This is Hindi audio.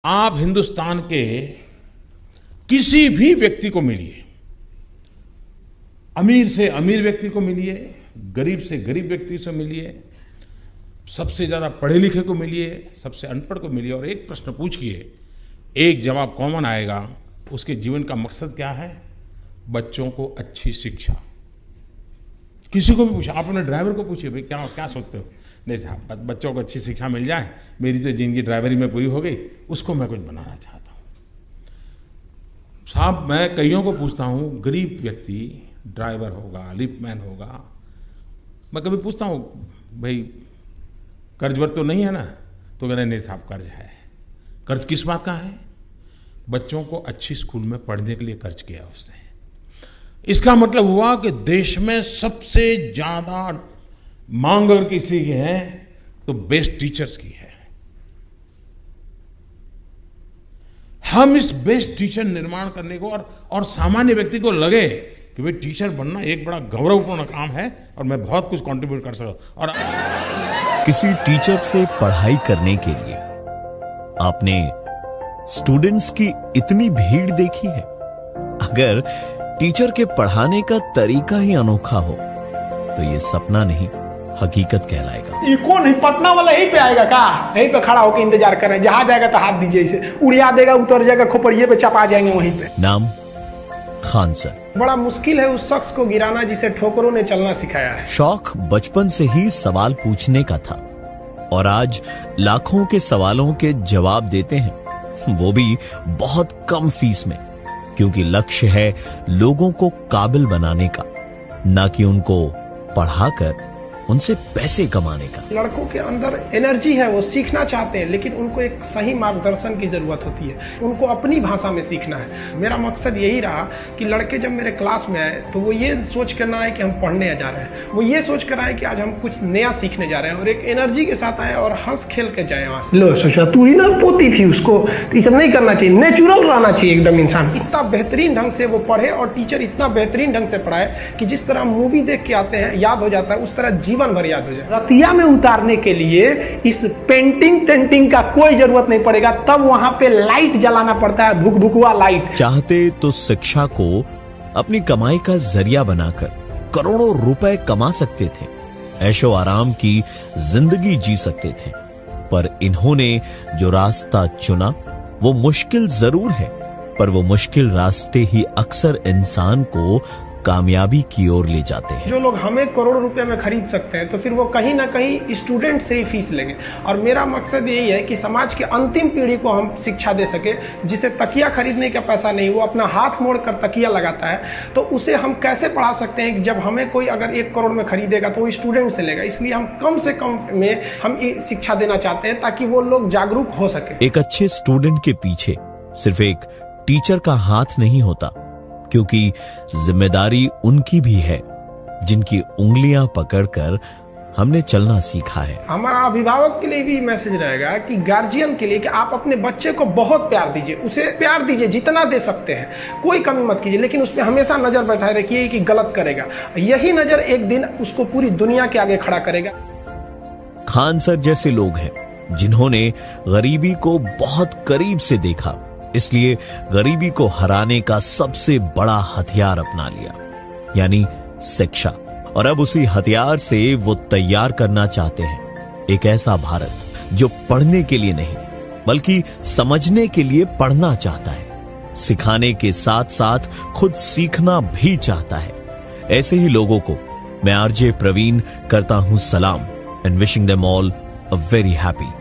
आप हिंदुस्तान के किसी भी व्यक्ति को मिलिए, अमीर से अमीर व्यक्ति को मिलिए, गरीब से गरीब व्यक्ति से मिलिए, सबसे ज़्यादा पढ़े लिखे को मिलिए, सबसे अनपढ़ को मिलिए, और एक प्रश्न पूछिए, एक जवाब कॉमन आएगा। उसके जीवन का मकसद क्या है? बच्चों को अच्छी शिक्षा। किसी को भी पूछा, आप अपने ड्राइवर को पूछिए, भाई क्या क्या सोचते हो? नहीं साहब, बच्चों को अच्छी शिक्षा मिल जाए, मेरी तो जिंदगी ड्राइवरी में पूरी हो गई, उसको मैं कुछ बनाना चाहता हूँ। साहब, मैं कईयों को पूछता हूँ, गरीब व्यक्ति ड्राइवर होगा, लिफ्टमैन होगा, मैं कभी पूछता हूँ, भाई कर्ज वर्ज तो नहीं है ना? तो कहते नहीं साहब, कर्ज है। कर्ज किस बात का है? बच्चों को अच्छी स्कूल में पढ़ने के लिए कर्ज किया उसने। इसका मतलब हुआ कि देश में सबसे ज्यादा मांग अगर किसी की है तो बेस्ट टीचर्स की है। हम इस बेस्ट टीचर निर्माण करने को और सामान्य व्यक्ति को लगे कि भाई टीचर बनना एक बड़ा गौरवपूर्ण काम है और मैं बहुत कुछ कंट्रीब्यूट कर सकता। और किसी टीचर से पढ़ाई करने के लिए आपने स्टूडेंट्स की इतनी भीड़ देखी है? अगर टीचर के पढ़ाने का तरीका ही अनोखा हो तो ये सपना नहीं, हकीकत कहलाएगा। ये कौन है? पटना वाला यहीं पे आएगा का? यहीं पे खड़ा होकर इंतजार कर रहे हैं, जहां जाएगा तो हाथ दीजिए, इसे उड़िया देगा, उतर जाएगा, खोपड़िए पे चपा जाएंगे वहीं पे। नाम खान सर। बड़ा मुश्किल है उस शख्स को गिराना जिसे ठोकरों ने चलना सिखाया है। शौक बचपन से ही सवाल पूछने का था और आज लाखों के सवालों के जवाब देते हैं, वो भी बहुत कम फीस में, क्योंकि लक्ष्य है लोगों को काबिल बनाने का, ना कि उनको पढ़ाकर उनसे पैसे कमाने का। लड़कों के अंदर एनर्जी है, वो सीखना चाहते हैं, लेकिन उनको एक सही मार्गदर्शन की जरूरत होती है। उनको अपनी भाषा में सीखना है। मेरा मकसद यही रहा कि लड़के जब मेरे क्लास में आए तो वो ये सोच कर ना आए कि हम पढ़ने जा रहे हैं, वो ये सोच कर आए कि आज हम कुछ नया सीखने जा रहे हैं, और एक एनर्जी के साथ आए और हंस खेल के जाए वहां से। लो सोचा तू ही ना पोती थी उसको, तो ये सब नहीं करना चाहिए, नेचुरल रहना चाहिए एकदम इंसान। इतना बेहतरीन ढंग से वो पढ़े और टीचर इतना बेहतरीन ढंग से पढ़ाए कि जिस तरह मूवी देख के आते हैं याद हो जाता है, उस तरह जीवन भर याद हो जाए। रतिया में उतारने के लिए इस पेंटिंग टेंटिंग का कोई जरूरत नहीं पड़ेगा, तब वहां पे लाइट जलाना पड़ता है, भुकभुकवा लाइट। चाहते तो शिक्षा को अपनी कमाई का जरिया बनाकर करोड़ों रुपए कमा सकते थे, ऐशो आराम की जिंदगी जी सकते थे, पर इन्होंने जो रास्ता चुना वो मुश्किल जरूर है, पर वो मुश्किल रास्ते ही अक्सर इंसान को कामयाबी की ओर ले जाते हैं। जो लोग हमें करोड़ों रुपए में खरीद सकते हैं, तो फिर वो कहीं ना कहीं स्टूडेंट से ही फीस लेंगे। और मेरा मकसद यही है कि समाज की अंतिम पीढ़ी को हम शिक्षा दे सके, जिसे तकिया खरीदने का पैसा नहीं, वो अपना हाथ मोड़ कर तकिया लगाता है, तो उसे हम कैसे पढ़ा सकते हैं? जब हमें कोई अगर 1 करोड़ में खरीदेगा तो वो स्टूडेंट से लेगा। इसलिए हम कम से कम में हम शिक्षा देना चाहते हैं ताकि वो लोग जागरूक हो सके। एक अच्छे स्टूडेंट के पीछे सिर्फ एक टीचर का हाथ नहीं होता, क्योंकि जिम्मेदारी उनकी भी है जिनकी उंगलियां पकड़कर हमने चलना सीखा है। हमारा अभिभावक के लिए भी मैसेज रहेगा कि गार्जियन के लिए कि आप अपने बच्चे को बहुत प्यार दीजिए, उसे प्यार दीजिए जितना दे सकते हैं, कोई कमी मत कीजिए, लेकिन उस पर हमेशा नजर बैठाए रखिए कि गलत करेगा। यही नजर एक दिन उसको पूरी दुनिया के आगे खड़ा करेगा। खान सर जैसे लोग हैं जिन्होंने गरीबी को बहुत करीब से देखा, इसलिए गरीबी को हराने का सबसे बड़ा हथियार अपना लिया, यानी शिक्षा। और अब उसी हथियार से वो तैयार करना चाहते हैं एक ऐसा भारत जो पढ़ने के लिए नहीं बल्कि समझने के लिए पढ़ना चाहता है, सिखाने के साथ साथ खुद सीखना भी चाहता है। ऐसे ही लोगों को मैं आरजे प्रवीण करता हूं सलाम and wishing them all a very happy